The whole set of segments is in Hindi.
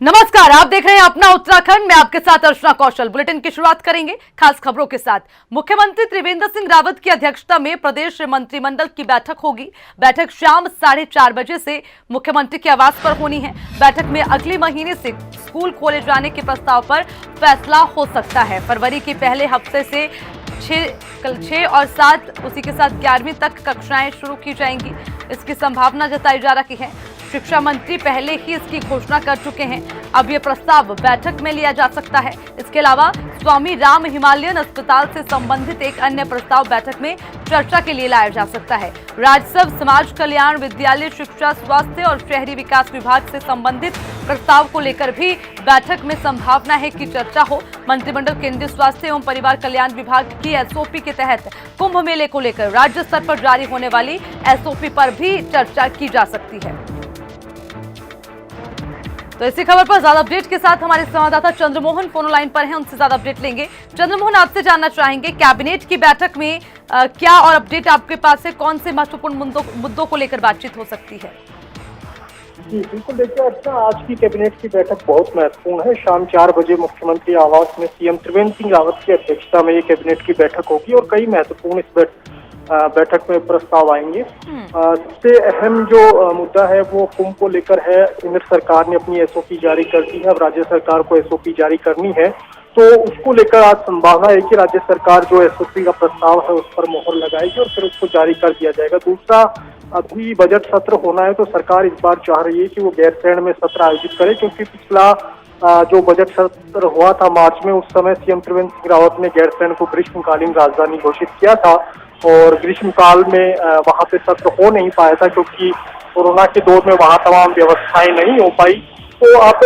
नमस्कार, आप देख रहे हैं अपना उत्तराखंड में। आपके साथ अर्चना कौशल। बुलेटिन की शुरुआत करेंगे खास खबरों के साथ। मुख्यमंत्री त्रिवेंद्र सिंह रावत की अध्यक्षता में प्रदेश मंत्रिमंडल की बैठक होगी। बैठक शाम 4:30 बजे से मुख्यमंत्री के आवास पर होनी है। बैठक में अगले महीने से स्कूल खोले जाने के प्रस्ताव पर फैसला हो सकता है। फरवरी के पहले हफ्ते से 6 और 7 उसी के साथ 11वीं तक कक्षाएं शुरू की जाएंगी। इसकी संभावना जताई जा रही है। शिक्षा मंत्री पहले ही इसकी घोषणा कर चुके हैं। अब यह प्रस्ताव बैठक में लिया जा सकता है। इसके अलावा स्वामी राम हिमालयन अस्पताल से संबंधित एक अन्य प्रस्ताव बैठक में चर्चा के लिए लाया जा सकता है। राजस्व, समाज कल्याण, विद्यालय शिक्षा, स्वास्थ्य और शहरी विकास विभाग से संबंधित प्रस्ताव को लेकर भी बैठक में संभावना है कि चर्चा हो। मंत्रिमंडल केंद्रीय स्वास्थ्य एवं परिवार कल्याण विभाग की एसओपी के तहत कुंभ मेले को लेकर राज्य स्तर पर जारी होने वाली एसओपी पर भी चर्चा की जा सकती है। तो इसी खबर पर ज्यादा अपडेट के साथ हमारे संवाददाता चंद्रमोहन फोन लाइन पर हैं। उनसे ज्यादा अपडेट लेंगे। चंद्रमोहन, आपसे जानना चाहेंगे कैबिनेट की बैठक में क्या और अपडेट आपके पास है? कौन से महत्वपूर्ण मुद्दों को लेकर बातचीत हो सकती है? जी बिल्कुल, देखिए अर्चना, आज की कैबिनेट की बैठक बहुत महत्वपूर्ण है। शाम 4 बजे मुख्यमंत्री आवास में सीएम त्रिवेंद्र सिंह रावत की अध्यक्षता में ये कैबिनेट की बैठक होगी और कई महत्वपूर्ण इस बैठक में प्रस्ताव आएंगे। सबसे अहम जो मुद्दा है वो कुंभ को लेकर है। केंद्र सरकार ने अपनी एसओपी जारी कर दी है। अब राज्य सरकार को एसओपी जारी करनी है, तो उसको लेकर आज संभावना है कि राज्य सरकार जो एसओपी का प्रस्ताव है उस पर मोहर लगाएगी और फिर उसको जारी कर दिया जाएगा। दूसरा, अभी बजट सत्र होना है, तो सरकार इस बार चाह रही है कि वो गैरसैंण में सत्र आयोजित करे, क्योंकि पिछला जो बजट सत्र हुआ था मार्च में, उस समय सीएम त्रिवेंद्र सिंह रावत ने गैरसैंण को ग्रीष्मकालीन राजधानी घोषित किया था और ग्रीष्मकाल में वहां पे सत्र हो नहीं पाया था क्योंकि कोरोना के दौर में वहां तमाम व्यवस्थाएं नहीं हो पाई। तो अब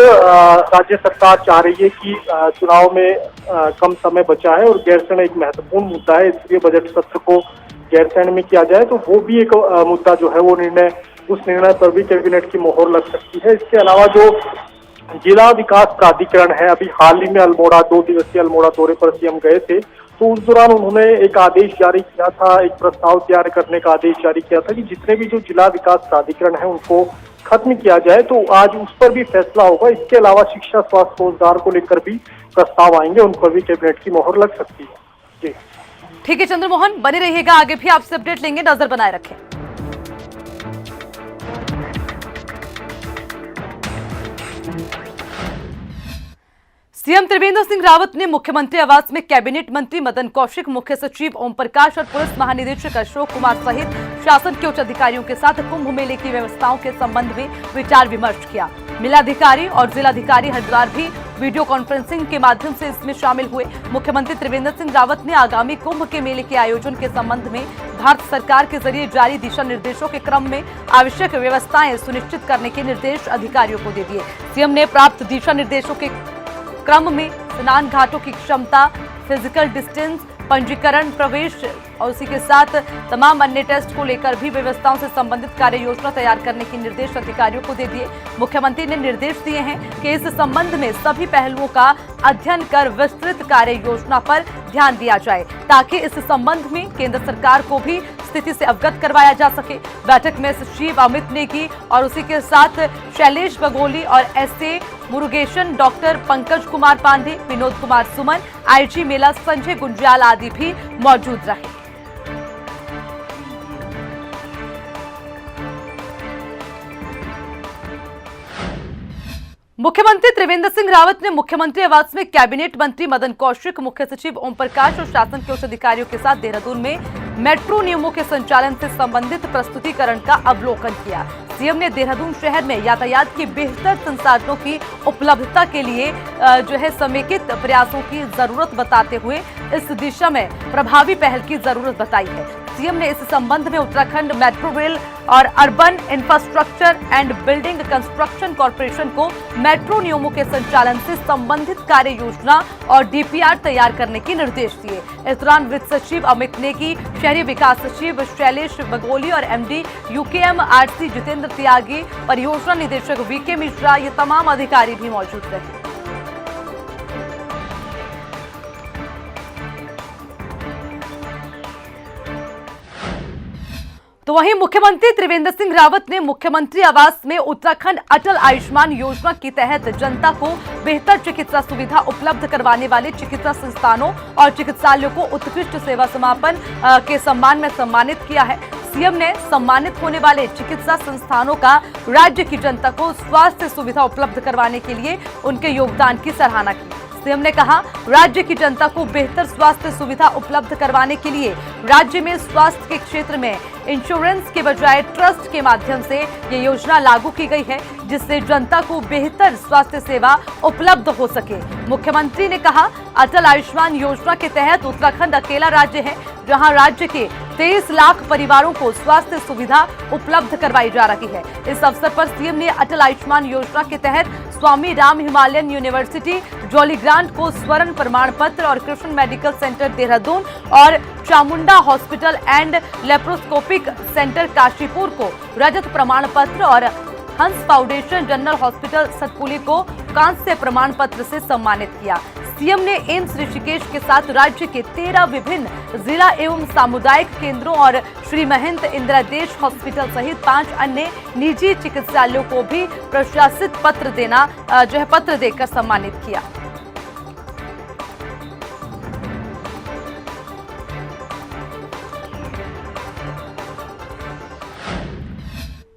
राज्य सरकार चाह रही है कि चुनाव में कम समय बचा है और गैरसैंण एक महत्वपूर्ण मुद्दा है, इसलिए बजट सत्र को गैरसैंण में किया जाए। तो वो भी एक मुद्दा जो है वो उस निर्णय पर भी कैबिनेट की मोहर लग सकती है। इसके अलावा जो जिला विकास प्राधिकरण है, अभी हाल ही में अल्मोड़ा 2 दिवसीय अल्मोड़ा दौरे पर सीएम गए थे, तो उस दौरान उन्होंने एक आदेश जारी किया था, एक प्रस्ताव तैयार करने का आदेश जारी किया था कि जितने भी जो जिला विकास प्राधिकरण है उनको खत्म किया जाए। तो आज उस पर भी फैसला होगा। इसके अलावा शिक्षा, स्वास्थ्य, रोजगार को लेकर भी प्रस्ताव आएंगे, उन पर भी कैबिनेट की मोहर लग सकती है। जी ठीक है चंद्रमोहन, बने रहिएगा, आगे भी आपसे अपडेट लेंगे, नजर बनाए रखें। सीएम त्रिवेंद्र सिंह रावत ने मुख्यमंत्री आवास में कैबिनेट मंत्री मदन कौशिक, मुख्य सचिव ओम प्रकाश और पुलिस महानिदेशक अशोक कुमार सहित शासन के उच्च अधिकारियों के साथ कुंभ मेले की व्यवस्थाओं के संबंध में विचार विमर्श किया। मेलाधिकारी और जिलाधिकारी हरिद्वार भी वीडियो कॉन्फ्रेंसिंग के माध्यम से इसमें शामिल हुए। मुख्यमंत्री त्रिवेंद्र सिंह रावत ने आगामी कुंभ के मेले के आयोजन के संबंध में भारत सरकार के जरिए जारी दिशा निर्देशों के क्रम में आवश्यक व्यवस्थाएं सुनिश्चित करने के निर्देश अधिकारियों को दे दिए। सीएम ने प्राप्त दिशा निर्देशों के क्रम में स्नान घाटों की क्षमता, फिजिकल डिस्टेंस, पंजीकरण, प्रवेश और उसी के साथ तमाम अन्य टेस्ट को लेकर भी व्यवस्थाओं से संबंधित कार्य योजना तैयार करने के निर्देश अधिकारियों को दे दिए। मुख्यमंत्री ने निर्देश दिए हैं कि इस संबंध में सभी पहलुओं का अध्ययन कर विस्तृत कार्य योजना पर ध्यान दिया जाए, ताकि इस संबंध में केंद्र सरकार को भी स्थिति से अवगत करवाया जा सके। बैठक में सचिव अमित नेगी और उसी के साथ शैलेश बगोली और S A Murugesan, doctor Pankaj Kumar Pandey, Vinod Kumar Suman, IG मेला संजय गुंजियाल आदि भी मौजूद रहे। मुख्यमंत्री त्रिवेंद्र सिंह रावत ने मुख्यमंत्री आवास में कैबिनेट मंत्री मदन कौशिक, मुख्य सचिव ओम प्रकाश और शासन के उच्च अधिकारियों के साथ देहरादून में मेट्रो नियमों के संचालन से संबंधित प्रस्तुतिकरण का अवलोकन किया। सीएम ने देहरादून शहर में यातायात की बेहतर संसाधनों की उपलब्धता के लिए समेकित प्रयासों की जरूरत बताते हुए इस दिशा में प्रभावी पहल की जरूरत बताई है। सीएम ने इस संबंध में उत्तराखंड मेट्रो रेल और urban infrastructure and building construction corporation को मेट्रो नियमों के संचालन से संबंधित कार्य योजना और डीपीआर तैयार करने के निर्देश दिए। इस दौरान वित्त सचिव अमित नेगी, शहरी विकास सचिव शैलेश बगोली और एमडी यूकेएमआरसी जितेंद्र त्यागी, परियोजना निदेशक वीके मिश्रा, ये तमाम अधिकारी भी मौजूद रहे। तो वहीं मुख्यमंत्री त्रिवेंद्र सिंह रावत ने मुख्यमंत्री आवास में उत्तराखंड अटल आयुष्मान योजना के तहत जनता को बेहतर चिकित्सा सुविधा उपलब्ध करवाने वाले चिकित्सा संस्थानों और चिकित्सालयों को उत्कृष्ट सेवा समापन के सम्मान में सम्मानित किया है। सीएम ने सम्मानित होने वाले चिकित्सा संस्थानों का राज्य की जनता को स्वास्थ्य सुविधा उपलब्ध करवाने के लिए उनके योगदान की सराहना की। सीएम ने कहा, राज्य की जनता को बेहतर स्वास्थ्य सुविधा उपलब्ध करवाने के लिए राज्य में स्वास्थ्य के क्षेत्र में इंश्योरेंस के बजाय ट्रस्ट के माध्यम से ये योजना लागू की गई है, जिससे जनता को बेहतर स्वास्थ्य सेवा उपलब्ध हो सके। मुख्यमंत्री ने कहा, अटल आयुष्मान योजना के तहत उत्तराखंड अकेला राज्य है जहां राज्य के 23 लाख परिवारों को स्वास्थ्य सुविधा उपलब्ध करवाई जा रही है। इस अवसर पर सीएम ने अटल आयुष्मान योजना के तहत स्वामी राम हिमालयन यूनिवर्सिटी जॉलीग्रांट को स्वर्ण प्रमाण पत्र और कृष्ण मेडिकल सेंटर देहरादून और Chamunda hospital and laparoscopic centre Kashipur को रजत प्रमाण पत्र और हंस फाउंडेशन जनरल हॉस्पिटल सतपुली को कांस्य प्रमाण पत्र से सम्मानित किया। सीएम ने एम्स ऋषिकेश के साथ राज्य के 13 विभिन्न जिला एवं सामुदायिक केंद्रों और श्री महंत इंदिरा देश हॉस्पिटल सहित 5 अन्य निजी चिकित्सालयों को भी प्रशासित पत्र देकर सम्मानित किया।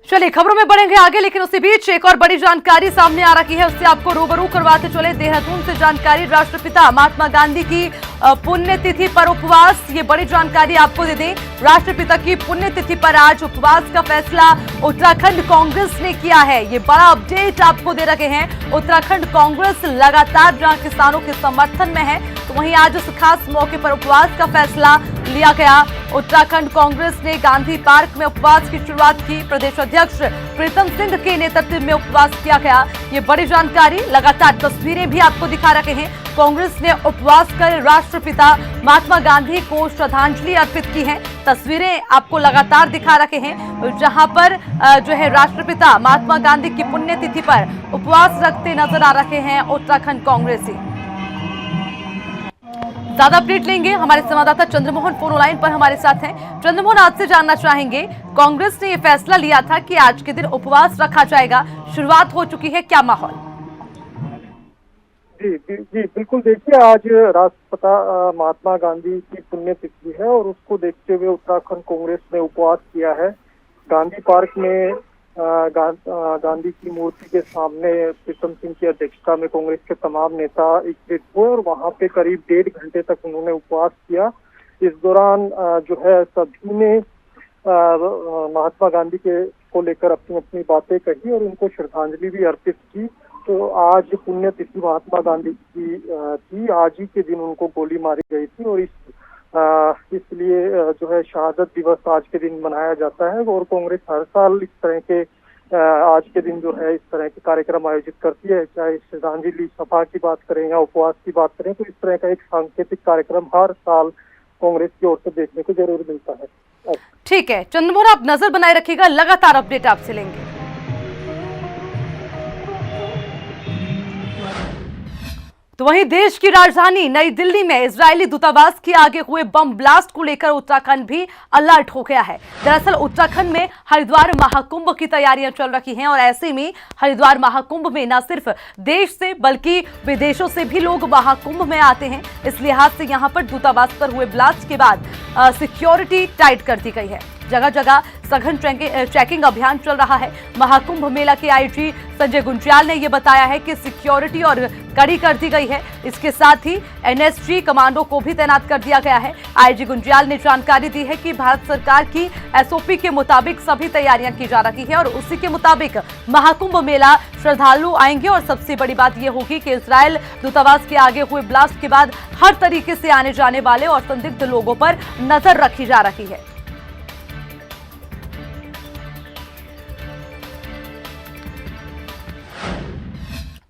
चलिए खबरों में बढ़ेंगे आगे, लेकिन उसी बीच एक और बड़ी जानकारी सामने आ रही है, उससे आपको रूबरू करवाते चले। देहरादून से जानकारी, राष्ट्रपिता महात्मा गांधी की पुण्यतिथि पर उपवास, ये बड़ी जानकारी आपको दे दें। राष्ट्रपिता की पुण्यतिथि पर आज उपवास का फैसला उत्तराखंड कांग्रेस ने किया है। ये बड़ा अपडेट आपको दे रखे हैं। उत्तराखंड कांग्रेस लगातार जहां किसानों के समर्थन में है, तो वहीं आज उस खास मौके पर उपवास का फैसला लिया गया। उत्तराखंड कांग्रेस ने गांधी पार्क में उपवास की शुरुआत की। प्रदेश अध्यक्ष प्रीतम सिंह के नेतृत्व में उपवास किया गया। ये बड़ी जानकारी, लगातार तस्वीरें भी आपको दिखा रहे हैं। कांग्रेस ने उपवास कर राष्ट्रपिता महात्मा गांधी को श्रद्धांजलि अर्पित की है। तस्वीरें आपको लगातार दिखा रहे हैं, जहां पर जो है राष्ट्रपिता महात्मा गांधी की पुण्यतिथि पर उपवास रखते नजर आ रहे हैं उत्तराखंड कांग्रेसी। ज्यादा अपडेट लेंगे, हमारे संवाददाता चंद्रमोहन फोन लाइन पर हमारे साथ हैं। चंद्रमोहन, आज से जानना चाहेंगे, कांग्रेस ने यह फैसला लिया था कि आज के दिन उपवास रखा जाएगा, शुरुआत हो चुकी है, क्या माहौल? जी बिल्कुल। देखिए, आज राष्ट्रपिता महात्मा गांधी की पुण्यतिथि है और उसको देखते हुए उत्तराखंड कांग्रेस ने उपवास किया है। गांधी पार्क में गांधी की मूर्ति के सामने प्रीतम सिंह की अध्यक्षता में कांग्रेस के तमाम नेता एकत्रित हुए और वहां पे करीब 1.5 घंटे तक उन्होंने उपवास किया। इस दौरान जो है सभी ने महात्मा गांधी को लेकर अपनी अपनी बातें कही और उनको श्रद्धांजलि भी अर्पित की। तो आज पुण्यतिथि महात्मा गांधी की थी, आज ही के दिन उनको गोली मारी गई थी और इसलिए जो है शहादत दिवस आज के दिन मनाया जाता है। और कांग्रेस हर साल इस तरह के आज के दिन जो है इस तरह के कार्यक्रम आयोजित करती है, चाहे श्रद्धांजलि सभा की बात करें या उपवास की बात करें, तो इस तरह का एक सांकेतिक कार्यक्रम हर साल कांग्रेस की ओर से देखने को जरूर मिलता है। ठीक है चंद्रमोहन, आप नजर बनाए रखिएगा, लगातार अपडेट आपसे लेंगे। तो वहीं देश की राजधानी नई दिल्ली में इजरायली दूतावास के आगे हुए बम ब्लास्ट को लेकर उत्तराखंड भी अलर्ट हो गया है। दरअसल उत्तराखंड में हरिद्वार महाकुंभ की तैयारियां चल रही हैं और ऐसे में हरिद्वार महाकुंभ में न सिर्फ देश से बल्कि विदेशों से भी लोग महाकुंभ में आते हैं। इस लिहाज से यहां पर दूतावास पर हुए ब्लास्ट के बाद सिक्योरिटी टाइट कर दी गई है। जगह जगह सघन चेकिंग अभियान चल रहा है। महाकुंभ मेला के आईजी संजय गुंज्याल ने यह बताया है कि सिक्योरिटी और कड़ी कर दी गई है। इसके साथ ही एनएसजी कमांडो को भी तैनात कर दिया गया है। आईजी गुंज्याल ने जानकारी दी है कि भारत सरकार की एसओपी के मुताबिक सभी तैयारियां की जा रही है और उसी के मुताबिक महाकुंभ मेला श्रद्धालु आएंगे। और सबसे बड़ी बात यह होगी कि इजरायल दूतावास के आगे हुए ब्लास्ट के बाद हर तरीके से आने जाने वाले और संदिग्ध लोगों पर नजर रखी जा रही है।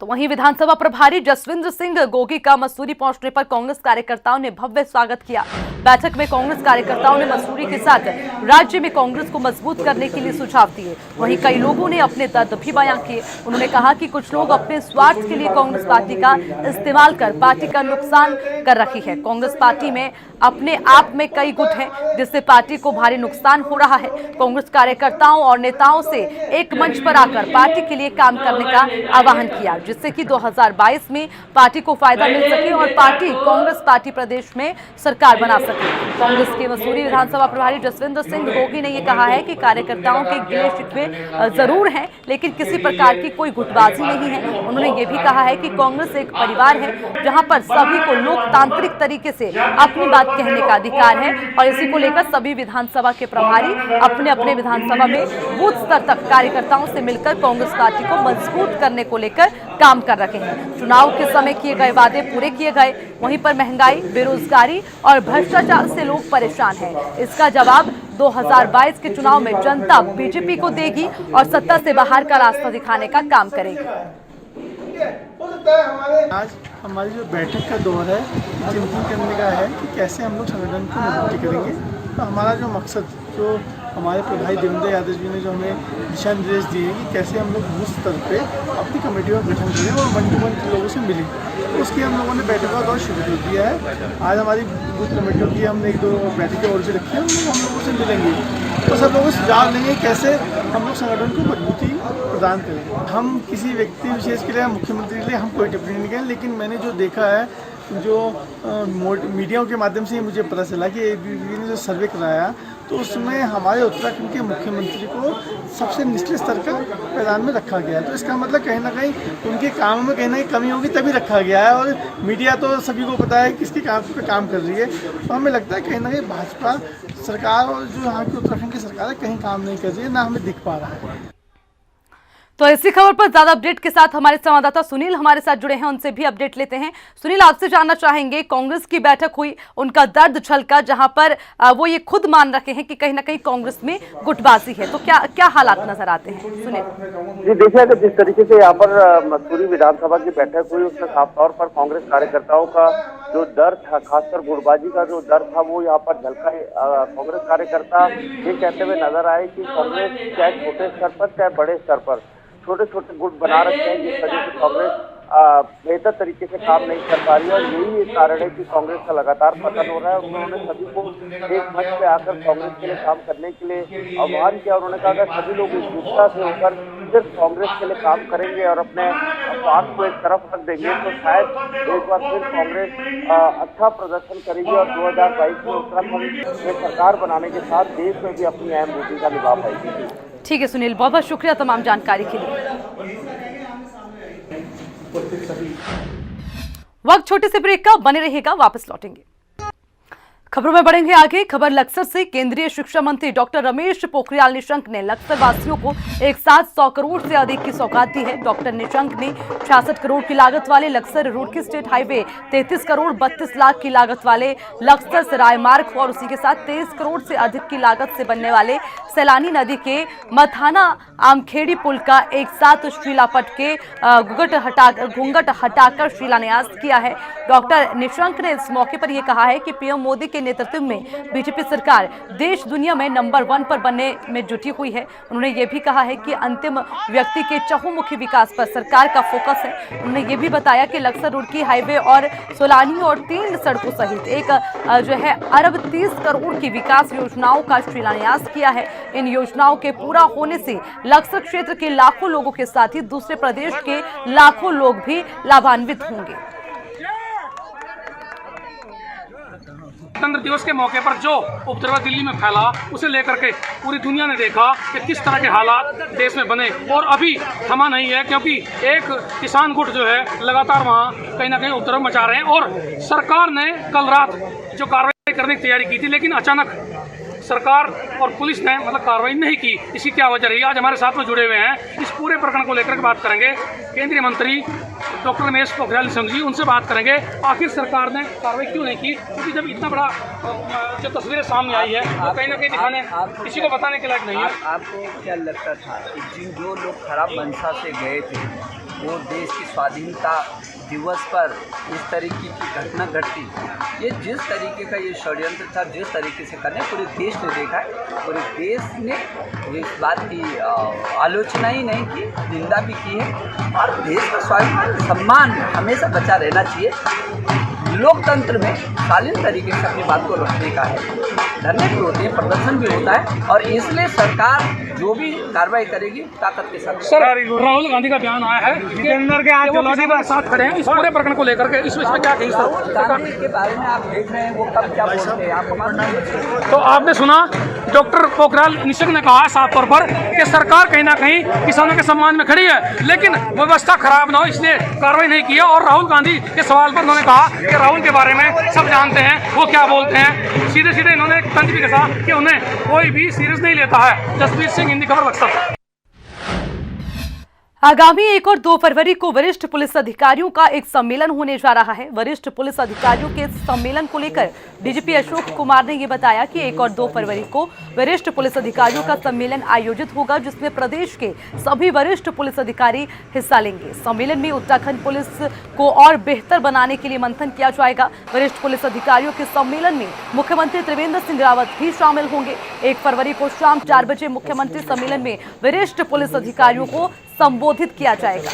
तो वहीं विधानसभा प्रभारी जसविंद्र सिंह गोगी का मसूरी पहुंचने पर कांग्रेस कार्यकर्ताओं ने भव्य स्वागत किया। बैठक में कांग्रेस कार्यकर्ताओं ने मसूरी के साथ राज्य में कांग्रेस को मजबूत करने के लिए सुझाव दिए। वहीं कई लोगों ने अपने दर्द भी बयां किए। उन्होंने कहा कि कुछ लोग अपने स्वार्थ के लिए कांग्रेस पार्टी का इस्तेमाल कर पार्टी का नुकसान कर रही है। कांग्रेस पार्टी में अपने आप में कई गुट हैं, जिससे पार्टी को भारी नुकसान हो रहा है। कांग्रेस कार्यकर्ताओं और नेताओं से एक मंच पर आकर पार्टी के लिए काम करने का आह्वान किया, जिससे कि 2022 में पार्टी को फायदा मिल सके और पार्टी कांग्रेस पार्टी प्रदेश में सरकार बना सके। कांग्रेस के मसूरी विधानसभा प्रभारी जसविंदर सिंह गोगी ने यह कहा है कि कार्यकर्ताओं के गिले शिकवे जरूर हैं, लेकिन किसी प्रकार की कोई गुटबाजी नहीं है। उन्होंने ये भी कहा है कि कांग्रेस एक परिवार है, जहां पर सभी को लोकतांत्रिक तरीके से अपनी बात कहने का अधिकार है और इसी को लेकर सभी विधानसभा के प्रभारी अपने अपने विधानसभा में बूथ स्तर तक कार्यकर्ताओं से मिलकर कांग्रेस पार्टी को मजबूत करने को लेकर काम कर रहे हैं। चुनाव के समय किए गए वादे पूरे किए गए, वहीं पर महंगाई, बेरोजगारी और भ्रष्टाचार से लोग परेशान हैं। इसका जवाब 2022 के चुनाव में जनता बीजेपी को देगी और सत्ता से बाहर का रास्ता दिखाने का काम करेगी। आज हमारी जो बैठक का दौर है, चिंतन करने का है कि कैसे हम लोग संगठन को मजबूती करेंगे। तो हमारा जो मकसद, जो हमारे प्रभारी देवेंद्र यादव जी ने जो हमें दिशा निर्देश दिए कि कैसे हम लोग बूथ स्तर पे अपनी कमेटियों का गठन करें और वन टू वन लोगों से मिलें, उसकी हम लोगों ने बैठक का दौर शुरू कर दिया है। आज हमारी बूथ कमेटियों की हमने एक दो बैठकें और भी रखी है, हम लोगों से मिलेंगे तो सब लोगों से सुझाव लेंगे कैसे हम लोग संगठन को मजबूती प्रदान करें। हम किसी व्यक्ति विशेष के लिए, मुख्यमंत्री के लिए हम कोई टिप्पणी नहीं करें, लेकिन मैंने जो देखा है, जो मीडिया के माध्यम से मुझे पता चला कि ABP ने जो सर्वे कराया तो उसमें हमारे उत्तराखंड के मुख्यमंत्री को सबसे निचले स्तर का पैदान में रखा गया है। तो इसका मतलब कहीं ना कहीं उनके काम में कहीं ना कहीं कमी होगी तभी रखा गया है और मीडिया तो सभी को पता है किसके काम पे काम कर रही है। तो हमें लगता है कहीं ना कहीं भाजपा सरकार और जो यहाँ की उत्तराखंड की सरकार है कहीं काम नहीं कर रही है, ना हमें दिख पा रहा है। तो इसी खबर पर ज्यादा अपडेट के साथ हमारे संवाददाता सुनील हमारे साथ जुड़े हैं, उनसे भी अपडेट लेते हैं। सुनील, आपसे जानना चाहेंगे, कांग्रेस की बैठक हुई, उनका दर्द छलका, जहां पर वो ये खुद मान रखे हैं कि कहीं ना कहीं कांग्रेस में गुटबाजी है, तो क्या हालात नजर आते हैं? सुनील जी, देखिए कि जिस तरीके से यहाँ पर मसूरी विधानसभा की बैठक हुई, उसमें साफ तौर पर कांग्रेस कार्यकर्ताओं का जो डर था, खासकर गुटबाजी का जो डर था, वो यहाँ पर झलका। कांग्रेस कार्यकर्ता ये कहते हुए नजर आए कि कांग्रेस चाहे छोटे स्तर पर चाहे बड़े स्तर पर छोटे छोटे गुट बना रखे हैं, जिस वजह से कांग्रेस बेहतर तरीके से काम नहीं कर पा रही है और यही एक कारण है कि कांग्रेस का लगातार पतन हो रहा है। उन्होंने सभी को एक मंच पे आकर कांग्रेस के लिए काम करने के लिए आह्वान किया। उन्होंने कहा कि सभी लोग एकजुटता से होकर सिर्फ कांग्रेस के लिए काम करेंगे और अपने स्वार्थ को एक तरफ रख देंगे तो शायद एक बार फिर कांग्रेस अच्छा प्रदर्शन करेगी और 2022 में उत्तराखंड में सरकार बनाने के साथ देश में भी अपनी अहम भूमिका निभा पाएगी। ठीक है सुनील, बहुत बहुत शुक्रिया तमाम जानकारी के लिए। वक्त छोटे से ब्रेक का, बने रहेगा, वापस लौटेंगे। खबरों में बढ़ेंगे आगे। खबर लक्सर से। केंद्रीय शिक्षा मंत्री डॉक्टर रमेश पोखरियाल निशंक ने लक्सर वासियों को एक साथ 100 करोड़ से अधिक की सौगात दी है। डॉक्टर निशंक ने 66 करोड़ की लागत वाले लक्सर रुड़की स्टेट हाईवे, 33 करोड़ 32 लाख की लागत वाले लक्सर सराय मार्ग और उसी के साथ 23 करोड़ से अधिक की लागत से बनने वाले सैलानी नदी के मथाना आमखेड़ी पुल का एक साथ शिलापट के घूंघट हटाकर शिलान्यास किया है। डॉक्टर निशंक ने इस मौके पर यह कहा है कि पीएम मोदी के नेतृत्व में बीजेपी सरकार देश दुनिया में नंबर 1 पर बनने में जुटी हुई है। उन्होंने ये भी कहा है कि अंतिम व्यक्ति के चहुमुखी विकास पर सरकार का फोकस है। उन्होंने ये भी बताया कि लक्सर रुड़की हाईवे और सोलानी और 3 सड़कों सहित एक अरब 30 करोड़ की विकास योजनाओं का शिलान्यास किया है। इन योजनाओं के पूरा होने से लक्सर क्षेत्र के लाखों लोगों के साथ ही दूसरे प्रदेश के लाखों लोग भी लाभान्वित होंगे। गणतंत्र दिवस के मौके पर जो उपद्रव दिल्ली में फैला, उसे लेकर के पूरी दुनिया ने देखा कि किस तरह के हालात देश में बने और अभी थमा नहीं है, क्योंकि एक किसान गुट जो है लगातार वहाँ कहीं ना कहीं उपद्रव मचा रहे हैं। और सरकार ने कल रात जो कार्रवाई करने की तैयारी की थी, लेकिन अचानक सरकार और पुलिस ने कार्रवाई नहीं की। इसकी क्या वजह रही? आज हमारे साथ में जुड़े हुए हैं, इस पूरे प्रकरण को लेकर के बात करेंगे। केंद्रीय मंत्री डॉक्टर रमेश पोखरियाल निशंक जी, उनसे बात करेंगे आखिर सरकार ने कार्रवाई क्यों नहीं की, क्योंकि जब इतना बड़ा जो तस्वीरें सामने आई है वो कहीं ना कहीं दिखाने किसी को बताने के लायक नहीं है। आपको क्या लगता था कि जो लोग खराब मंशा से गए थे वो देश की स्वाधीनता दिवस पर इस तरीके की घटना घटी, ये जिस तरीके का ये षड्यंत्र था, जिस तरीके से करने पूरे देश ने देखा है। पूरे देश ने इस बात की आलोचना ही नहीं की, निंदा भी की है। और देश का स्वाभिमान सम्मान हमेशा बचा रहना चाहिए। लोकतंत्र में शालीन तरीके से अपनी बात को रखने का है। धरने भी होते हैं, प्रदर्शन भी होता है, और इसलिए सरकार जो भी कार्रवाई करेगी ताकत के साथ। सर, राहुल गांधी का बयान आया है कि वो किसानों के साथ खड़े हैं इस पूरे प्रकरण को लेकर के, इसमें क्या कही राहुल गांधी के बारे में आप देख रहे हैं वो कब क्या बोलते हैं, आप तो आपने सुना डॉक्टर पोखरियाल निशंक ने कहा साफ तौर पर कि सरकार कहीं ना कहीं किसानों के सम्मान में खड़ी है, लेकिन व्यवस्था खराब ना हो इसलिए कार्रवाई नहीं की है। और राहुल गांधी के सवाल पर उन्होंने कहा कि राहुल के बारे में सब जानते हैं, वो क्या बोलते हैं। सीधे सीधे इन्होंने तंज भी कहा कि उन्हें कोई भी सीरियस नहीं लेता है। जसवीर सिंह, हिंदी खबर, बक्सर। आगामी 1 और 2 फरवरी को वरिष्ठ पुलिस अधिकारियों का एक सम्मेलन होने जा रहा है। वरिष्ठ पुलिस अधिकारियों के सम्मेलन को लेकर डीजीपी अशोक कुमार ने ये बताया कि 1 और 2 फरवरी को वरिष्ठ पुलिस अधिकारियों का सम्मेलन आयोजित होगा, जिसमें प्रदेश के सभी वरिष्ठ पुलिस अधिकारी हिस्सा लेंगे। सम्मेलन में उत्तराखंड पुलिस को और बेहतर बनाने के लिए मंथन किया जाएगा। वरिष्ठ पुलिस अधिकारियों के सम्मेलन में मुख्यमंत्री त्रिवेंद्र सिंह रावत भी शामिल होंगे। 1 फरवरी को शाम 4 बजे मुख्यमंत्री सम्मेलन में वरिष्ठ पुलिस अधिकारियों को संबोधित किया जाएगा।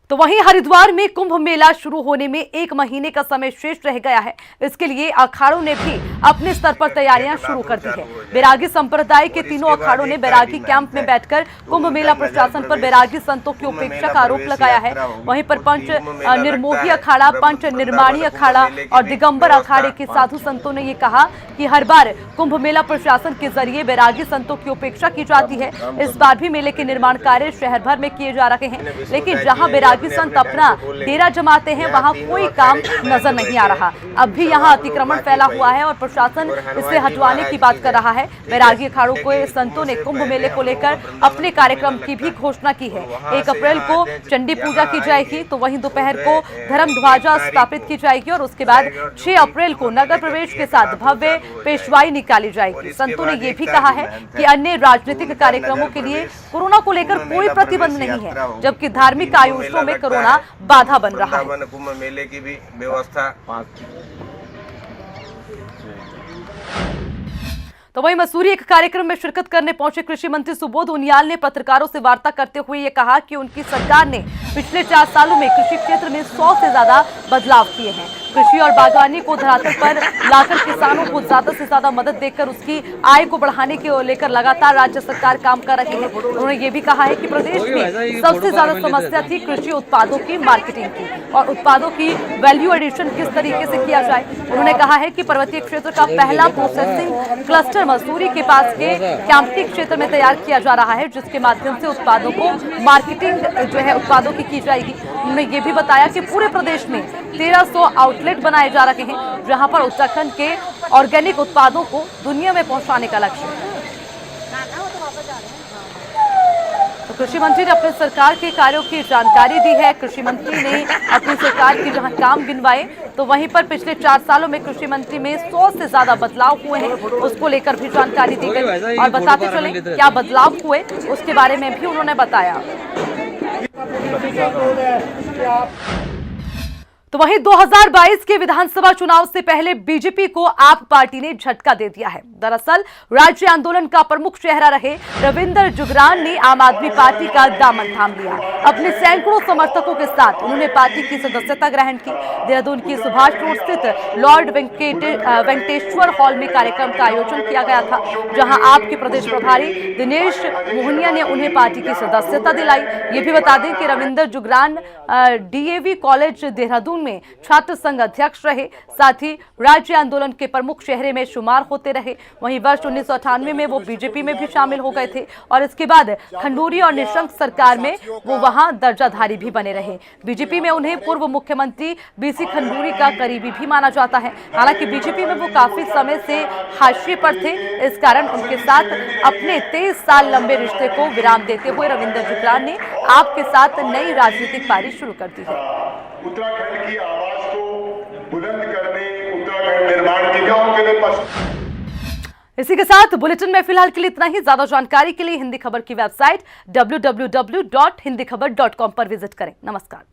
तो वहीं हरिद्वार में कुंभ मेला शुरू होने में 1 महीने का समय शेष रह गया है। इसके लिए अखाड़ों ने भी अपने स्तर पर तैयारियां शुरू कर दी है। बैरागी संप्रदाय के तीनों अखाड़ों ने बैरागी कैंप में बैठकर कुंभ मेला प्रशासन पर बैरागी संतों की उपेक्षा का आरोप लगाया है। वहीं पर पंच निर्मोही अखाड़ा, पंच निर्माणी अखाड़ा और दिगंबर अखाड़े के साधु संतों ने ये कहा कि हर बार कुंभ मेला प्रशासन के जरिए बैरागी संतों की उपेक्षा की जाती है। इस बार भी मेले के निर्माण कार्य शहर भर में किए जा रहे हैं, लेकिन जहां बैरागी संत अपना डेरा जमाते हैं वहां कोई काम नजर नहीं आ रहा। अब भी यहां अतिक्रमण फैला हुआ है और प्रशासन इसे हटवाने की बात कर रहा है। बैरागी अखाड़ों के संतों ने कुंभ मेले को लेकर अपने कार्यक्रम की भी घोषणा की है। 1 अप्रैल को चंडी पूजा की जाएगी, तो वहीं दोपहर को धर्म ध्वजा स्थापित की जाएगी और उसके बाद 6 अप्रैल को नगर प्रवेश के साथ भव्य पेशवाई निकाली जाएगी। संतों ने यह भी कहा है कि अन्य राजनीतिक कार्यक्रमों के लिए कोरोना को लेकर कोई प्रतिबंध नहीं है, जबकि धार्मिक आयोजनों में कोरोना बाधा बन रहा है। कुंभ मेले की भी व्यवस्था। तो वहीं मसूरी एक कार्यक्रम में शिरकत करने पहुंचे कृषि मंत्री सुबोध उनियाल ने पत्रकारों से वार्ता करते हुए ये कहा कि उनकी सरकार ने पिछले 4 सालों में कृषि क्षेत्र में 100 से ज्यादा बदलाव किए हैं। कृषि और बागवानी को धरातल पर लाकर किसानों को ज्यादा से ज्यादा मदद देकर उसकी आय को बढ़ाने के लेकर लगातार राज्य सरकार काम कर रही है। उन्होंने ये भी कहा है कि प्रदेश में सबसे ज्यादा समस्या थी कृषि उत्पादों की मार्केटिंग की और उत्पादों की वैल्यू एडिशन किस तरीके से किया जाए। उन्होंने कहा है कि पर्वतीय क्षेत्र का पहला प्रोसेसिंग क्लस्टर मसूरी के पास के कैंपटी क्षेत्र में तैयार किया जा रहा है, जिसके माध्यम से उत्पादों को मार्केटिंग जो है उत्पादों की जाएगी। उन्होंने ये भी बताया कि पूरे प्रदेश में 1300 आउटलेट बनाए जा रहे हैं, जहां पर उत्तराखंड के ऑर्गेनिक उत्पादों को दुनिया में पहुंचाने का लक्ष्य है। तो कृषि मंत्री ने अपने सरकार के कार्यों की जानकारी दी है। कृषि मंत्री ने अपनी सरकार के जहां काम गिनवाए, तो वहीं पर पिछले 4 सालों में कृषि मंत्री में 100 से ज्यादा बदलाव हुए हैं, उसको लेकर भी जानकारी दी गई। और बताते चले क्या बदलाव हुए उसके बारे में भी उन्होंने बताया। तो वहीं 2022 के विधानसभा चुनाव से पहले बीजेपी को आप पार्टी ने झटका दे दिया है। दरअसल राज्य आंदोलन का प्रमुख चेहरा रहे रविंदर जुगरान ने आम आदमी पार्टी का दामन थाम लिया। अपने सैकड़ों समर्थकों के साथ उन्होंने पार्टी की सदस्यता ग्रहण की। देहरादून की सुभाष रोड स्थित लॉर्ड वेंकटेश्वर हॉल में कार्यक्रम का आयोजन किया गया था, जहां आपके प्रदेश प्रभारी दिनेश मोहनिया ने उन्हें पार्टी की सदस्यता दिलाई। ये भी बता दें कि रविंदर जुगरान डीएवी कॉलेज देहरादून में छात्र संघ अध्यक्ष रहे, साथ ही राज्य आंदोलन के प्रमुख चेहरे में शुमार होते रहे। वहीं वर्ष 1998 में वो बीजेपी में भी शामिल हो गए थे और इसके बाद खंडूरी और निशंक सरकार में वो वहां दर्जाधारी भी बने रहे। बीजेपी में उन्हें पूर्व मुख्यमंत्री बीसी खंडूरी का करीबी भी माना जाता है। हालांकि बीजेपी में वो काफी समय से हाशिए पर थे, इस कारण उनके साथ अपने 23 साल लंबे रिश्ते को विराम देते हुए रविंदर जुगरान ने आपके साथ नई राजनीतिक पारी शुरू कर दी है। उत्तराखंड की आवाज को बुलंद करने, उत्तराखंड निर्माण की गांव के लिए इसी के साथ बुलेटिन में फिलहाल के लिए इतना ही। ज्यादा जानकारी के लिए हिंदी खबर की वेबसाइट www.hindikhbar.com पर विजिट करें। नमस्कार।